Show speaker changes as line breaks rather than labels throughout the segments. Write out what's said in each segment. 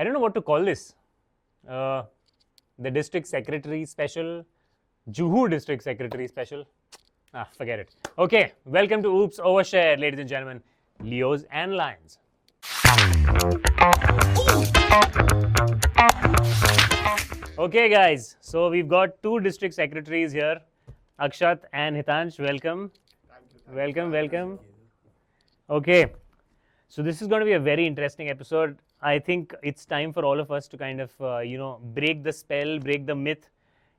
I don't know what to call this. The District Secretary Special, Juhu District Secretary Special. Forget it. Okay, welcome to Oops Overshared, ladies and gentlemen. Leos and Lions. Okay, guys. So we've got two district secretaries here, Akshat and Hitansh. Welcome. Welcome. Okay. So this is going to be a very interesting episode. I think it's time for all of us to kind of, break the spell, break the myth.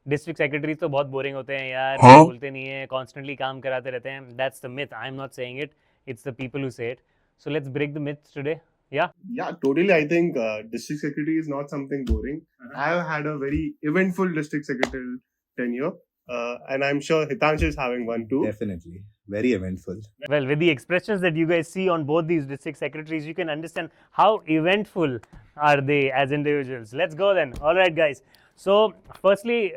District secretaries तो बहुत boring होते हैं यार, बोलते नहीं हैं, constantly काम कराते रहते हैं. That's the myth. I'm not saying it. It's the people who say it. So let's break the myth today. Yeah?
Yeah, totally. I think district secretary is not something boring. I've had a very eventful district secretary tenure. And I'm sure Hitansh is having one too.
Definitely. Very eventful.
Well, with the expressions that you guys see on both these district secretaries, you can understand how eventful are they as individuals. Let's go then. All right, guys. So, firstly,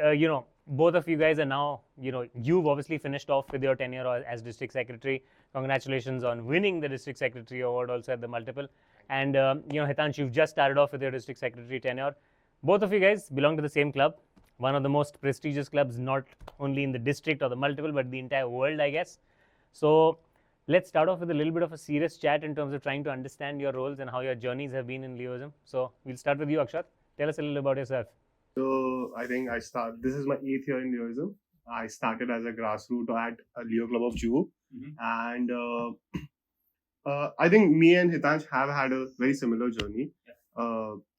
both of you guys are now, you've obviously finished off with your tenure as district secretary. Congratulations on winning the district secretary award also at the multiple. And, Hitansh, you've just started off with your district secretary tenure. Both of you guys belong to the same club. One of the most prestigious clubs, not only in the district or the multiple, but the entire world, I guess. So let's start off with a little bit of a serious chat in terms of trying to understand your roles and how your journeys have been in Leoism. So we'll start with you, Akshat. Tell us a little about yourself.
So I think this is my 8th year in Leoism. I started as a grassroots at a Leo Club of Juhu. And I think me and Hitansh have had a very similar journey.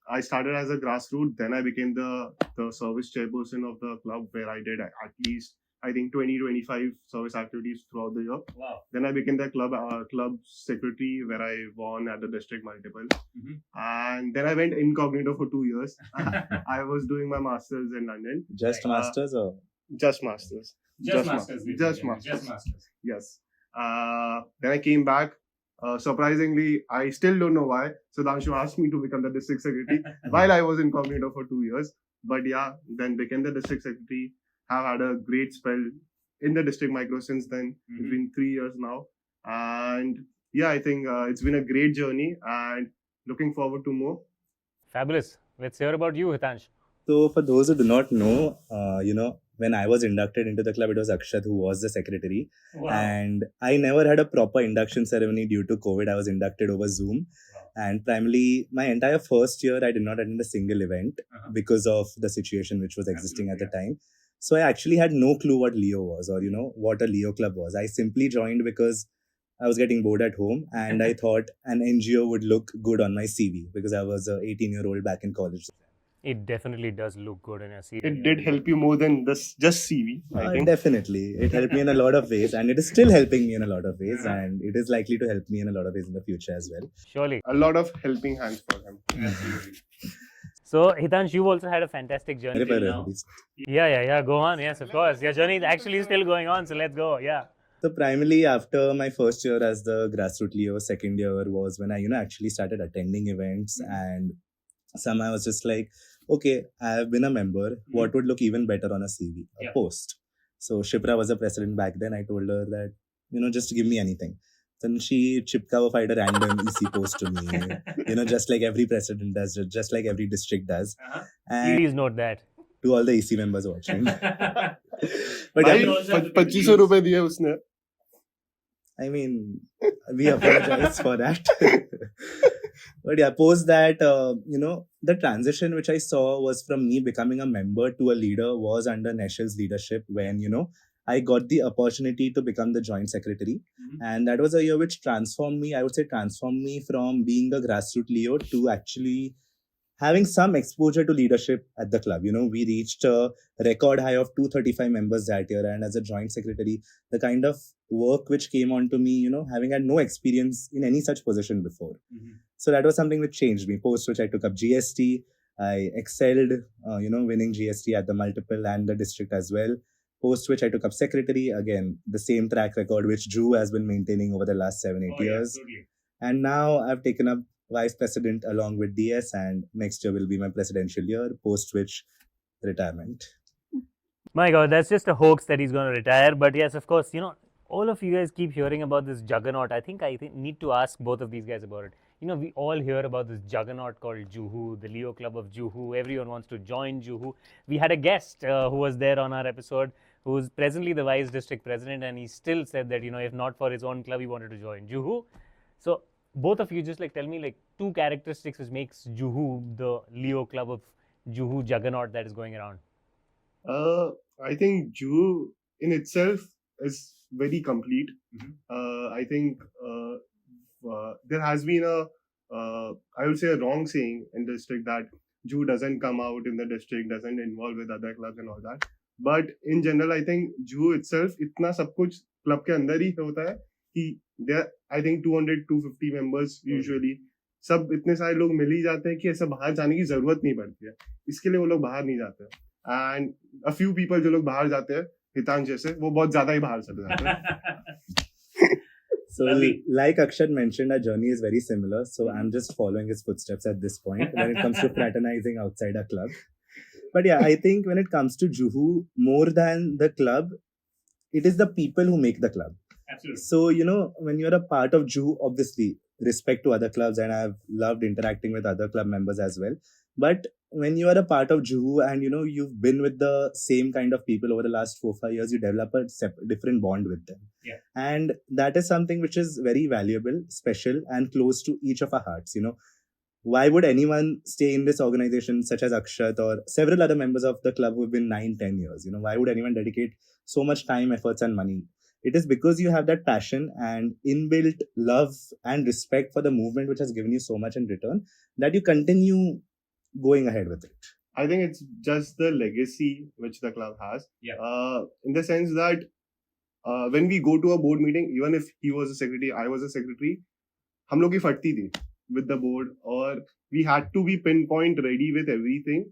I started as a grassroots, then I became the service chairperson of the club, where I did at least, I think, 20-25 service activities throughout the year.
Wow.
Then I became the club secretary, where I won at the district multiple. And then I went incognito for 2 years. I was doing my masters in London.
Just masters or?
Just masters.
Just masters.
Yes. Then I came back. Surprisingly, I still don't know why. Sudhanshu asked me to become the district secretary while I was incognito for 2 years. But yeah, then became the district secretary. Have had a great spell in the district micro since then. It's been 3 years now. And yeah, I think it's been a great journey and looking forward to more.
Fabulous. Let's hear about you, Hitansh.
So for those who do not know, when I was inducted into the club, it was Akshat who was the secretary.
Wow.
And I never had a proper induction ceremony due to COVID. I was inducted over Zoom. And primarily, my entire first year, I did not attend a single event because of the situation which was existing at the time. So I actually had no clue what Leo was or, what a Leo club was. I simply joined because I was getting bored at home and I thought an NGO would look good on my CV because I was an 18-year-old back in college.
It definitely does look good in your CV.
It did help you more than this just CV, I think.
Definitely. It helped me in a lot of ways and it is still helping me in a lot of ways and it is likely to help me in a lot of ways in the future as well.
Surely.
A lot of helping hands for him.
So, Hitansh, you've also had a fantastic journey till now. Yeah. Go on. Yes, of course. Your journey is actually still going on. So, let's go. Yeah.
So, primarily after my first year as the grassroots Leo, second year was when I, actually started attending events and somehow I was just like, okay, I have been a member. What would look even better on a CV? A post. So, Shipra was the president back then. I told her that, just give me anything. Then she chipkavified a random EC post to me, just like every president does, just like every district does. And
please note that.
To all the EC members watching.
But 2500 rupees diye usne.
I mean, we apologize for that. But yeah, post that, the transition which I saw was from me becoming a member to a leader was under Neshal's leadership when, I got the opportunity to become the joint secretary. And that was a year which transformed me from being a grassroots Leo to actually having some exposure to leadership at the club. We reached a record high of 235 members that year. And as a joint secretary, the kind of work which came onto me, having had no experience in any such position before. So that was something which changed me. Post which I took up GST. I excelled, winning GST at the multiple and the district as well. Post which I took up secretary, again, the same track record which Drew has been maintaining over the last 7-8 years. Totally. And now I've taken up vice president along with DS and next year will be my presidential year, post which retirement.
My God, that's just a hoax that he's going to retire. But yes, of course, all of you guys keep hearing about this juggernaut. I think need to ask both of these guys about it. we all hear about this juggernaut called Juhu, the Leo Club of Juhu. Everyone wants to join Juhu. We had a guest who was there on our episode, who is presently the vice district president, and he still said that, if not for his own club, he wanted to join Juhu. So both of you just tell me two characteristics which makes Juhu the Leo Club of Juhu juggernaut that is going around.
I think Juhu in itself is very complete. I think there has been I would say a wrong saying in district that Juhu doesn't come out in the district, doesn't involve with other clubs and all that. But in general, I think Juhu itself, इतना सब कुछ club के अंदर ही होता है कि there I think 200-250 members usually. सब इतने सारे लोग मिल ही जाते हैं कि ऐसा बाहर जाने की जरूरत नहीं पड़ती है. इसके लिए वो लोग बाहर नहीं जाते हैं. And a few people जो लोग बाहर जाते हैं, हितांश जैसे, वो बहुत ज्यादा ही बाहर चले जाते हैं.
So, like Akshat mentioned, our journey is very similar. So, I'm just following his footsteps at this point when it comes to fraternizing outside a club. But yeah, I think when it comes to Juhu, more than the club, it is the people who make the club.
Absolutely.
So, when you're a part of Juhu, obviously, respect to other clubs, and I've loved interacting with other club members as well. But when you are a part of Juhu and you've been with the same kind of people over the last 4-5 years, you develop a different bond with them.
Yeah.
And that is something which is very valuable, special, and close to each of our hearts. Why would anyone stay in this organization, such as Akshat or several other members of the club who've been 9-10 years? Why would anyone dedicate so much time, efforts, and money? It is because you have that passion and inbuilt love and respect for the movement, which has given you so much in return, that you continue going ahead with it.
I think it's just the legacy which the club has.
Yeah.
In the sense that when we go to a board meeting, even if he was a secretary, I was a secretary, हम लोग की फटती थी with the board, or we had to be pinpoint ready with everything.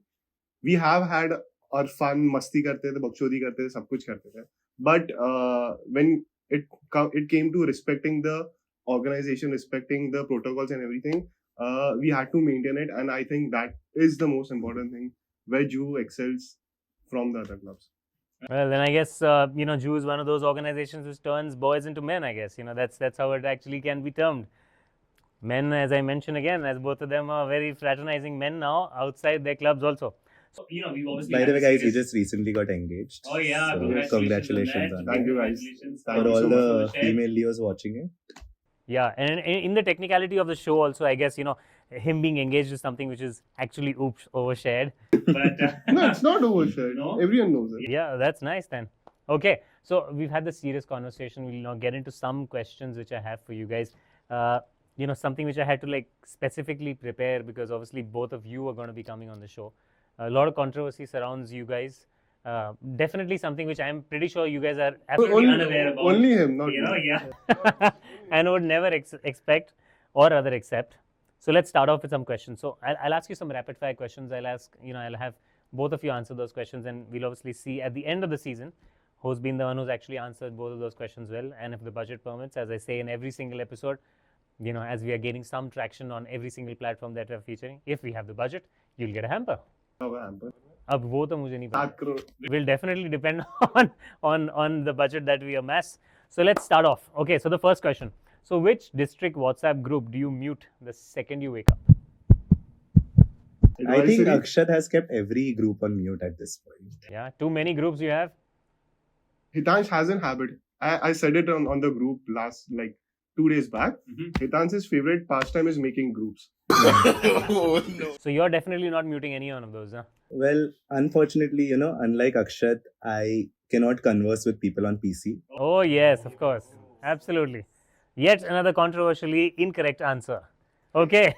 We have had our fun, मस्ती करते थे, बकचोदी करते थे, सब कुछ करते थे. But when it came to respecting the organization, respecting the protocols and everything, we had to maintain it, and I think that is the most important thing where Juhu excels from the other clubs.
Well, then I guess Juhu is one of those organizations which turns boys into men. I guess that's how it actually can be termed. Men, as I mentioned again, as both of them are very fraternizing men now outside their clubs also. So we obviously.
By the way, guys, he just recently got engaged.
Oh yeah,
so congratulations on
Thank
that.
you, guys.
For all the female Leos watching it.
Yeah, and in the technicality of the show also, I guess, him being engaged is something which is actually overshared. But
No, it's not overshared.
No?
Everyone knows it.
Yeah, that's nice then. Okay, so we've had the serious conversation. We'll now get into some questions which I have for you guys. Something which I had to specifically prepare, because obviously both of you are going to be coming on the show. A lot of controversy surrounds you guys. Definitely something which I'm pretty sure you guys are absolutely unaware about.
Only him, not me.
Yeah. And would never expect or rather accept. So let's start off with some questions. So I'll ask you some rapid fire questions. I'll have both of you answer those questions, and we'll obviously see at the end of the season who's been the one who's actually answered both of those questions well. And if the budget permits, as I say in every single episode, as we are gaining some traction on every single platform that we're featuring, if we have the budget, you'll get a hamper. अब वो तो मुझे नहीं पता. Will definitely depend on the budget that we amass. So let's start off. Okay, so the first question. So which district WhatsApp group do you mute the second you wake up?
I think Akshat has kept every group on mute at this point.
Yeah, too many groups you have?
Hitansh has a habit. I said it on the group last 2 days back. Hitansh's favorite pastime is making groups.
Oh, no. So you're definitely not muting any one of those, huh?
Well, unfortunately, unlike Akshat, I cannot converse with people on PC.
Oh yes, of course. Absolutely. Yet another controversially incorrect answer. Okay,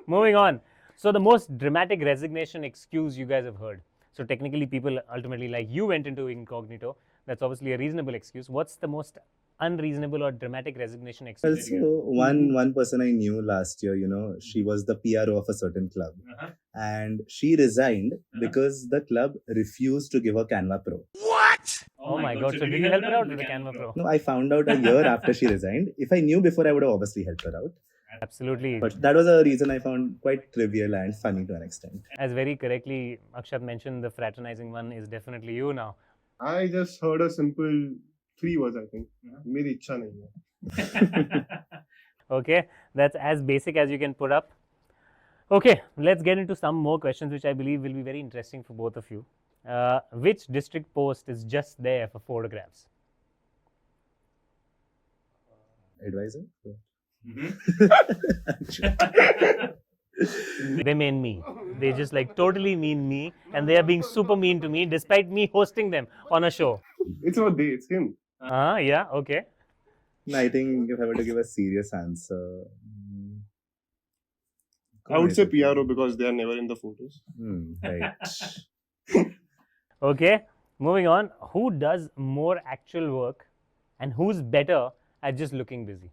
moving on. So the most dramatic resignation excuse you guys have heard. So technically people ultimately you went into incognito. That's obviously a reasonable excuse. What's the most unreasonable or dramatic resignation excuse?
Also, one person I knew last year, she was the PRO of a certain club. And she resigned because the club refused to give her Canva Pro.
What? Oh my God. So did you help her out with the Canva Pro?
No, I found out a year after she resigned. If I knew before, I would have obviously helped her out.
Absolutely.
But that was a reason I found quite trivial and funny to an extent.
As very correctly Akshat mentioned, the fraternizing one is definitely you now.
I just heard a simple 3 words, I think. मेरी इच्छा नहीं है.
Okay, that's as basic as you can put up. Okay, let's get into some more questions which I believe will be very interesting for both of you. Which district post is just there for photographs?
Advisor?
They mean me. They just like totally mean me, and they are being super mean to me despite me hosting them on a show.
It's not they, it's him.
Yeah, okay.
No, I think if I were to give a serious answer,
I would say PRO because they are never in the photos.
Right.
Okay, moving on. Who does more actual work and who's better at just looking busy?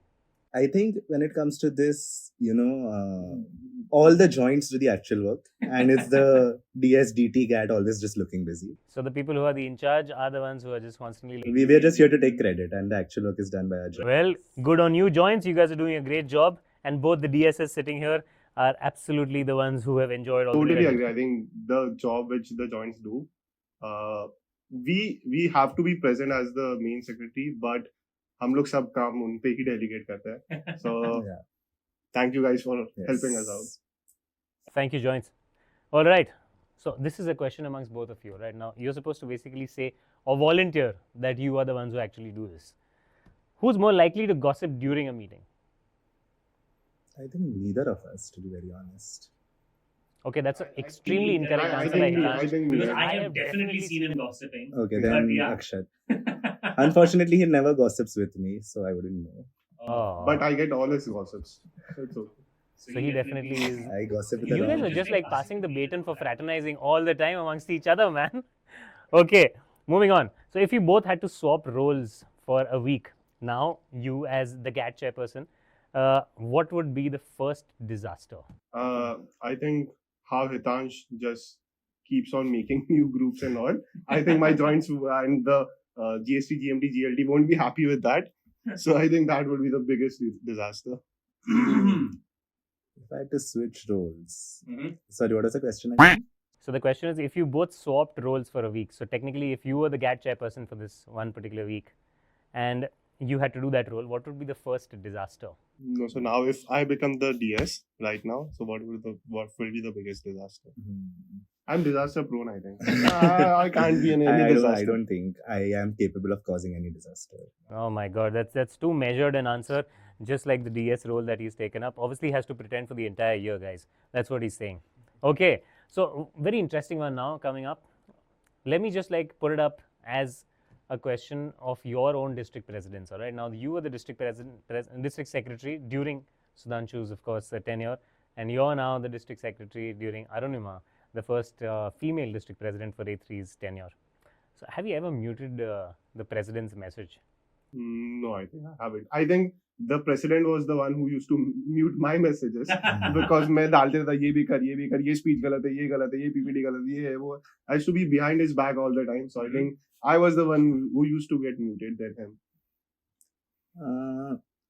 I think when it comes to this, all the joints do the actual work, and it's the DSDT GAT always just looking busy.
So the people who are the in charge are the ones who are just constantly looking
We are just here to take credit, and the actual work is done by our joints.
Well, good on you, joints. You guys are doing a great job, and both the DSS sitting here are absolutely the ones who have enjoyed all the
Totally
credit.
agree. I think the job which the joints do, we have to be present as the main secretary, but हम लोग सब काम उन पे ही delegate करते हैं. So
Yeah.
thank you guys for
Yes.
helping us out.
Thank you, joints. All right. So this is a question amongst both of you. Right now, you're supposed to basically say or volunteer that you are the ones who actually do this. Who's more likely to gossip during a meeting?
I think neither of us, to be very honest.
Okay, that's an extremely incorrect
I
answer.
think
by
I
Hitansh.
think
Because I have definitely seen him gossiping.
Okay,
But
then
yeah.
Akshat. Unfortunately, he never gossips with me, so I wouldn't know.
Oh.
but I get all his gossips. It's okay.
So he definitely is.
I gossip with
You
the
guys
wrong
are just
people.
like passing the baton for fraternizing all the time amongst each other, man. Okay, moving on. So if you both had to swap roles for a week, now you as the GAT chairperson, what would be the first disaster?
I think how Hitansh just keeps on making new groups and all. I think my joints and the GST, GMT, GLT won't be happy with that. So I think that would be the biggest disaster.
If I had to switch roles.
Mhm.
Sorry, what was the question again?
So the question is, if you both swapped roles for a week, so technically if you were the GAT chairperson for this one particular week and you had to do that role, what would be the first disaster?
No, so now if I become the DS right now, so what will be the biggest disaster? I'm disaster prone, I think. I can't be in any
I
disaster.
don't think I am capable of causing any disaster.
Oh my God, that's too measured an answer. Just like the DS role that he's taken up. Obviously, he has to pretend for the entire year, guys. That's what he's saying. Okay, so very interesting one now coming up. Let me just like put it up as a question of your own district presidents. All right, now you were the district district secretary during Sudhanshu's, of course, tenure, and you're now the district secretary during Arunima, the first female district president for A3's tenure. So, have you ever muted the president's message?
No, I think I haven't. I think the president was the one who used to mute my messages because मैं डालते रहता ये भी कर ये speech गलत है ये PPT गलत है ये है वो. I used to be behind his back all the time. So I think I was the one who used to get muted than him.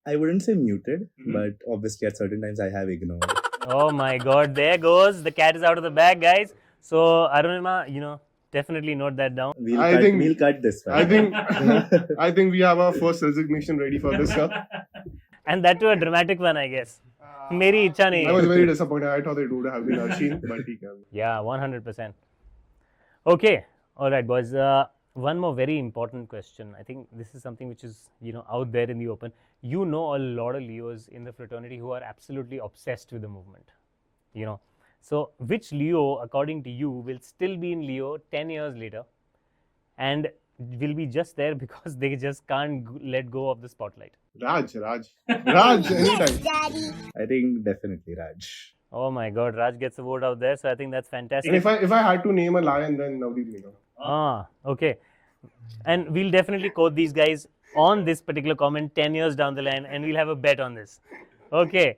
I wouldn't say muted, but obviously at certain times I have ignored.
Oh my God, there goes the cat is out of the bag, guys. So Arunima, definitely note that down.
We'll cut this.
I think I think we have our first resignation ready for this.
And that too a dramatic one, I guess. Meri ichha nahi.
I was very disappointed. I thought it would have been Arshin, but he can.
Yeah, 100%. Okay, all right, boys. One more very important question. I think this is something which is out there in the open. You know a lot of Leos in the fraternity who are absolutely obsessed with the movement. So which Leo, according to you, will still be in Leo 10 years later, and will be just there because they just can't let go of the spotlight?
Raj, anytime.
I think definitely Raj.
Oh my God, Raj gets a vote out there, so I think that's fantastic.
And if I had to name a lion, then Navdeep Nigam.
Okay. And we'll definitely quote these guys on this particular comment 10 years down the line, and we'll have a bet on this. Okay.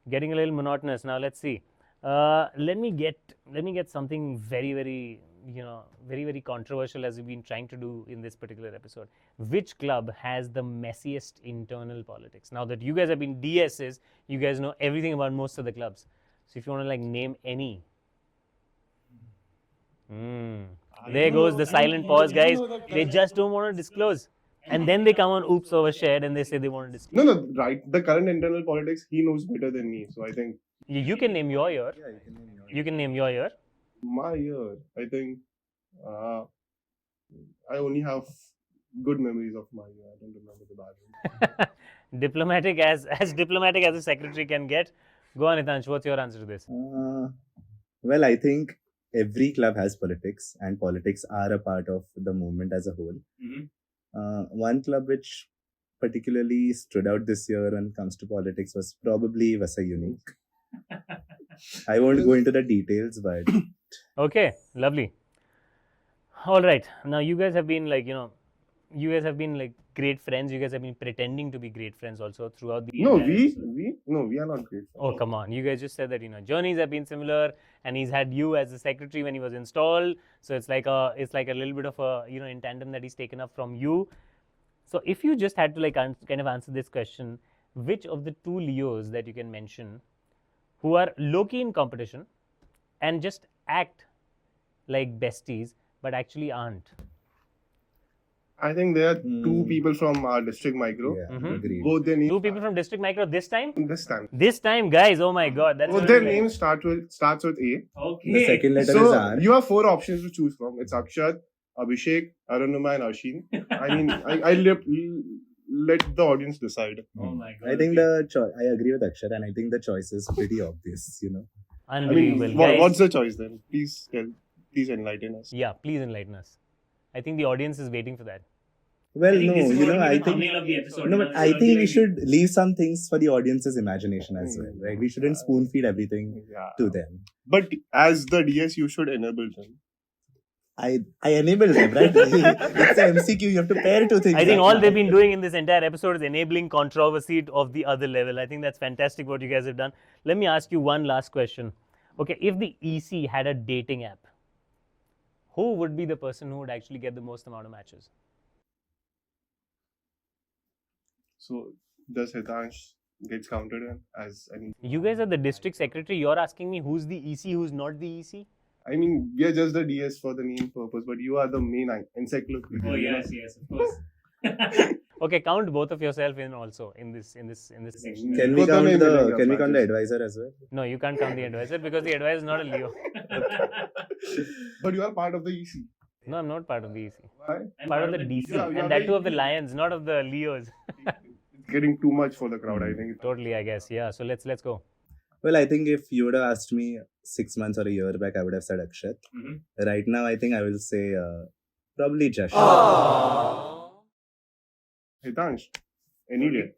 Getting a little monotonous now. Let's see. Let me get something very, very, very controversial as we've been trying to do in this particular episode. Which club has the messiest internal politics? Now that you guys have been DSs, you guys know everything about most of the clubs. So if you want to name any. There goes the silent pause, guys. They just don't want to disclose. and then they come on Oops Overshared and they say they want to discuss.
No, right. The current internal politics, he knows better than me. So I think
You can name your year.
Yeah, you can name your
You can name your year.
my year, I think I only have good memories of my year. I don't remember the bad ones.
Diplomatic as diplomatic as a secretary can get. Go on, Hitansh. What's your answer to this?
Well, I think every club has politics, and politics are a part of the movement as a whole. One club which particularly stood out this year when it comes to politics was probably Vasa Unique. I won't go into the details, but
Okay, lovely. All right. Now you guys have been like, you guys have been like great friends. You guys have been pretending to be great friends also throughout the
No,
entire episode.
we are not great.
Oh, come on. You guys just said that, journeys have been similar and he's had you as a secretary when he was installed. So it's like a little bit of a, in tandem that he's taken up from you. So if you just had to like kind of answer this question, which of the two Leos that you can mention who are low-key in competition and just act like besties but actually aren't?
I think there are two people from our district micro.
yeah,
Mhm.
agreed.
Both their names
Two people from district micro this time?
this time.
This time, guys, oh my god. That's
Both
gonna
their
be like-
names starts with A.
Okay.
The second letter is
So
R.
you have 4 options to choose from. It's Akshat, Abhishek, Arunama, and Ashin. I mean, I let the audience decide.
Oh my god.
I think I agree with Akshat, and I think the choice is pretty obvious.
I
Unbelievable.
mean,
guys.
what's the choice then? Please enlighten us.
Yeah, please enlighten us. I think the audience is waiting for that.
Well,
I think
no,
this is going to be
I
the
think
thumbnail of the episode.
no,
now.
but I
So
think we
like-
should leave some things for the audience's imagination as well, right? We shouldn't spoon feed everything
Yeah.
to them.
But as the DS, you should enable them.
I enable them, right? It's an MCQ. You have to pair two things.
I think
up
all
now.
they've been doing in this entire episode is enabling controversy of the other level. I think that's fantastic what you guys have done. Let me ask you one last question. Okay, if the EC had a dating app, who would be the person who would actually get the most amount of matches?
So does Hitansh gets counted in as any?
You guys are the district secretary. You're asking me who's the EC, who's not the EC?
I mean, we are just the DS for the name purpose, but you are the main encyclopedia.
Oh yes, of course.
Okay, count both of yourself in also in this section.
Can we
Both the
count
name
the
winning
Can we count the
matches.
advisor as well?
No, you can't count the advisor because the advisor is not a Leo.
But you are part of the EC.
No, I'm not part of the EC.
Why?
I'm
Part of the DC,
Yeah, we are
and that too of the
very-
Lions, not of the Leos.
It's getting too much for the crowd, I think.
Totally, I guess. Yeah. So let's go.
Well, I think if you would have asked me 6 months or a year back, I would have said Akshat.
Mhm.
Right now, I think I will say probably Josh.
Hitansh, any day.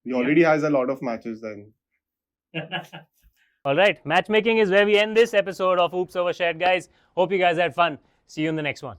He already has a lot of matches then.
All right. Matchmaking is where we end this episode of Oops Overshared, guys. Hope you guys had fun. See you in the next one.